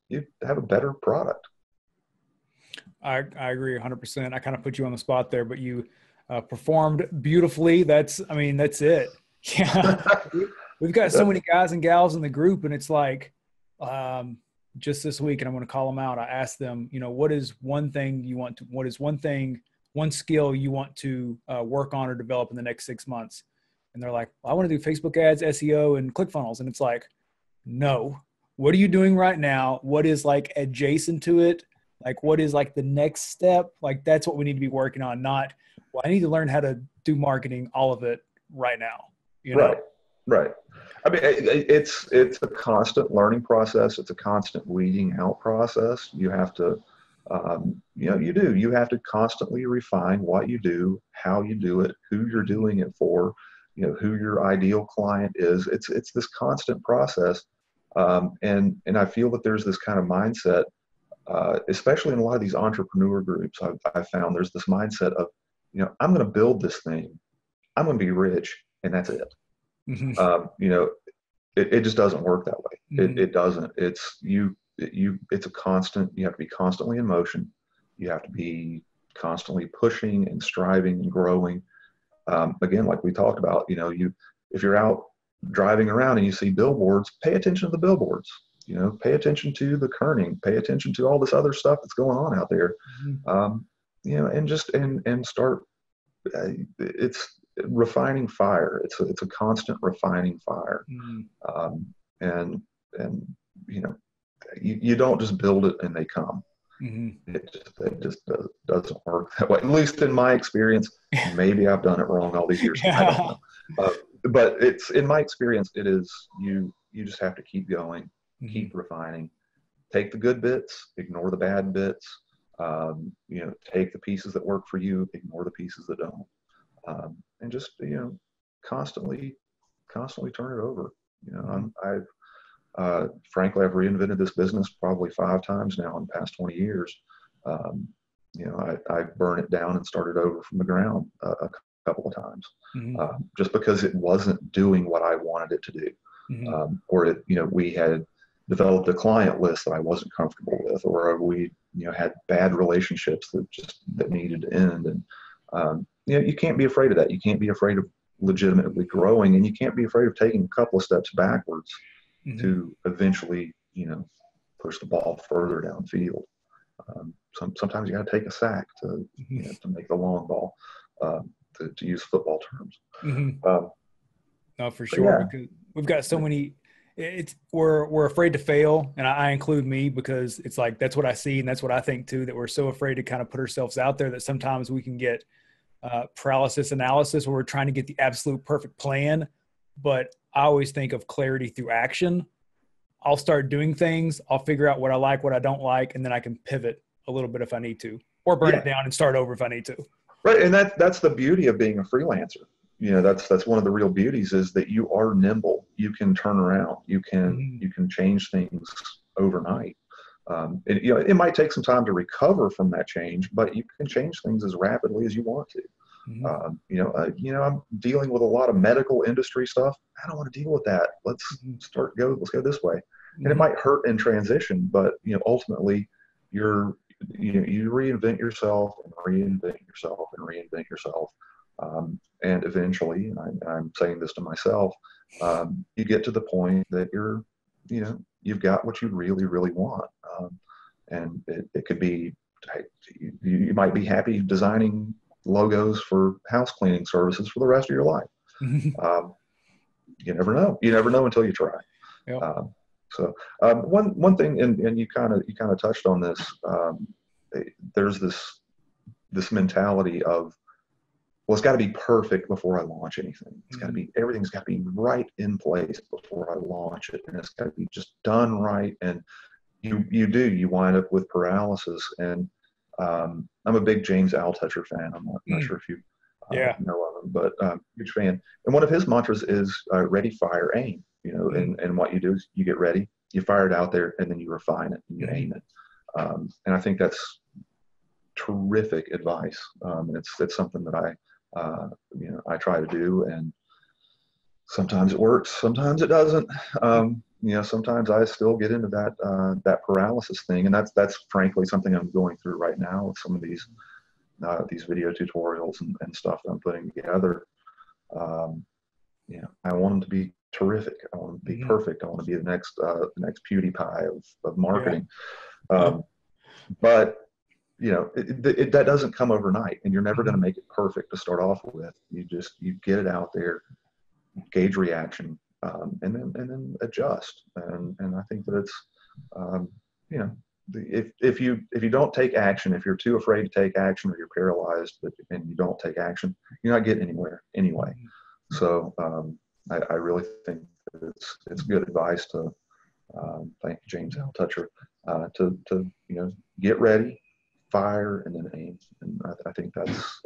you have a better product. I agree 100%. I kind of put you on the spot there, but you performed beautifully. That's it. Yeah. We've got so many guys and gals in the group, and it's like, just this week, and I'm going to call them out. I asked them, what is one thing you want to, what is one skill you want to work on or develop in the next 6 months? And they're like, well, I want to do Facebook ads, SEO, and ClickFunnels. And it's like, no, what are you doing right now? What is like adjacent to it? Like, what is like the next step? Like, that's what we need to be working on. Not, well, I need to learn how to do marketing, all of it right now. Right. Right. I mean, it's a constant learning process. It's a constant weeding out process. You have to, you have to constantly refine what you do, how you do it, who you're doing it for, who your ideal client is. It's this constant process, and I feel that there's this kind of mindset, especially in a lot of these entrepreneur groups. I've found there's this mindset of, I'm going to build this thing, I'm going to be rich, and that's it. Mm-hmm. You know, it just doesn't work that way. Mm-hmm. It doesn't. It's a constant. You have to be constantly in motion. You have to be constantly pushing and striving and growing. Again, like we talked about, if you're out driving around and you see billboards, pay attention to the billboards. Pay attention to the kerning. Pay attention to all this other stuff that's going on out there. And just and start. It's refining fire. It's a constant refining fire. Um, and you don't just build it and they come. It just doesn't work that way. At least in my experience. Maybe I've done it wrong all these years. I don't know. But it's in my experience. It is you just have to keep going, keep refining. Take the good bits, ignore the bad bits. Take the pieces that work for you, ignore the pieces that don't. And just constantly turn it over. Frankly, I've reinvented this business probably 5 times now in the past 20 years. I burned it down and started over from the ground a couple of times, just because it wasn't doing what I wanted it to do, or we had developed a client list that I wasn't comfortable with, or we had bad relationships that needed to end. And you can't be afraid of that. You can't be afraid of legitimately growing, and you can't be afraid of taking a couple of steps backwards to eventually push the ball further downfield. Sometimes you got to take a sack to make the long ball, to use football terms. No, for sure, because we've got so many. We're afraid to fail, and I include me, because it's like that's what I see and that's what I think too. That we're so afraid to kind of put ourselves out there that sometimes we can get paralysis analysis, where we're trying to get the absolute perfect plan. But I always think of clarity through action. I'll start doing things. I'll figure out what I like, what I don't like, and then I can pivot a little bit if I need to, or burn it down and start over if I need to. Right, and that's the beauty of being a freelancer. That's one of the real beauties, is that you are nimble. You can turn around. You can change things overnight. It might take some time to recover from that change, but you can change things as rapidly as you want to. I'm dealing with a lot of medical industry stuff. I don't want to deal with that. Let's go this way. And it might hurt in transition, but ultimately you reinvent yourself and reinvent yourself and reinvent yourself. And eventually, and I'm saying this to myself, you get to the point that you've got what you really, really want. And it could be, you might be happy designing logos for house cleaning services for the rest of your life. You never know. You never know until you try. Yep. One thing, and you kind of touched on this. There's this mentality of, well, it's got to be perfect before I launch anything. It's got to be, everything's got to be right in place before I launch it, and it's got to be just done right. And you wind up with paralysis. And I'm a big James Altucher fan. I'm not sure if you know of him, but huge fan. And one of his mantras is ready, fire, aim. And what you do is you get ready, you fire it out there, and then you refine it and you aim it. And I think that's terrific advice. It's something that I try to do, and sometimes it works, sometimes it doesn't. Sometimes I still get into that paralysis thing, and that's frankly something I'm going through right now with some of these video tutorials and stuff that I'm putting together. I want them to be terrific. I want them to be perfect. I want to be the next PewDiePie of marketing. But that doesn't come overnight, and you're never going to make it perfect to start off with. You get it out there, gauge reaction, and then adjust. And I think that it's if you don't take action, if you're too afraid to take action, or you're paralyzed and you don't take action, you're not getting anywhere anyway. So I really think that it's good advice to thank James Altucher to get ready, fire, and then aim. And I think that's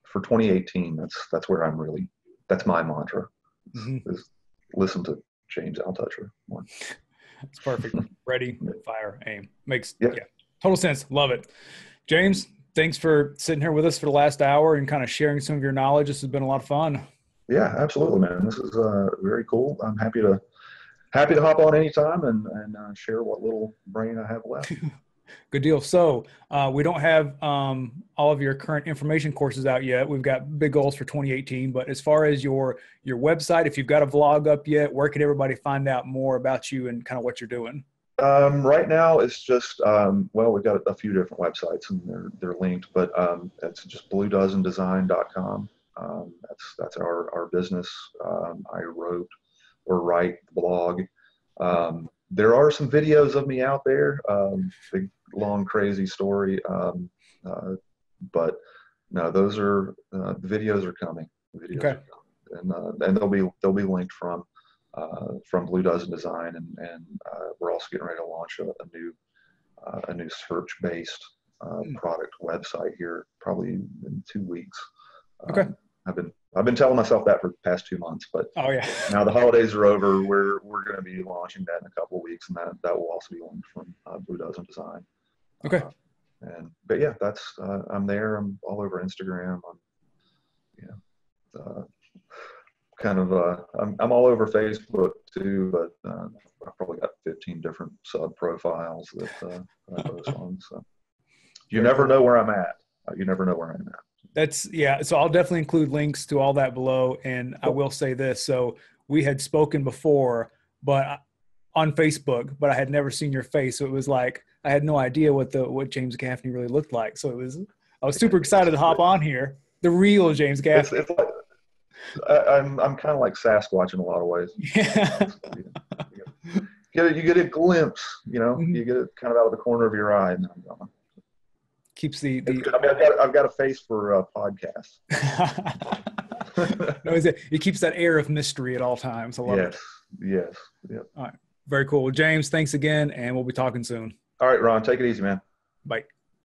for 2018. That's where I'm really. That's my mantra. Is listen to James Altucher more. It's perfect. Ready, fire, aim. Makes total sense. Love it. James, thanks for sitting here with us for the last hour and kind of sharing some of your knowledge. This has been a lot of fun. Yeah, absolutely, man. This is very cool. I'm happy to hop on anytime and share what little brain I have left. Good deal. So we don't have all of your current information courses out yet. We've got big goals for 2018. But as far as your website, if you've got a vlog up yet, where can everybody find out more about you and kind of what you're doing? Right now, it's just we've got a few different websites and they're linked, but it's just bluedozendesign.com. That's our business. I write the blog. There are some videos of me out there, big, long, crazy story. But no, those are, the videos are coming. The videos are coming. And they'll be linked from Blue Dozen Design. And we're also getting ready to launch a new search-based product website here, probably in 2 weeks. I've been telling myself that for the past 2 months, but now the holidays are over. We're going to be launching that in a couple of weeks, and that will also be linked from Blue Dozen Design. Okay. But yeah, that's I'm there. I'm all over Instagram. I'm all over Facebook too, but I've probably got 15 different sub profiles that I post on. So you never know where I'm at. You never know where I'm at. So I'll definitely include links to all that below. And I will say this. So we had spoken before, but on Facebook, but I had never seen your face. So it was like, I had no idea what James Gaffney really looked like. So I was super excited to hop on here. The real James Gaffney. It's like, I'm kind of like Sasquatch in a lot of ways. Yeah. You get a glimpse, you get it kind of out of the corner of your eye, and then I'm gone. Keeps I've got a face for podcasts. No, it keeps that air of mystery at all times. I love it. Yes. Yep. All right. Very cool. Well, James, thanks again, and we'll be talking soon. All right, Ron, take it easy, man. Bye.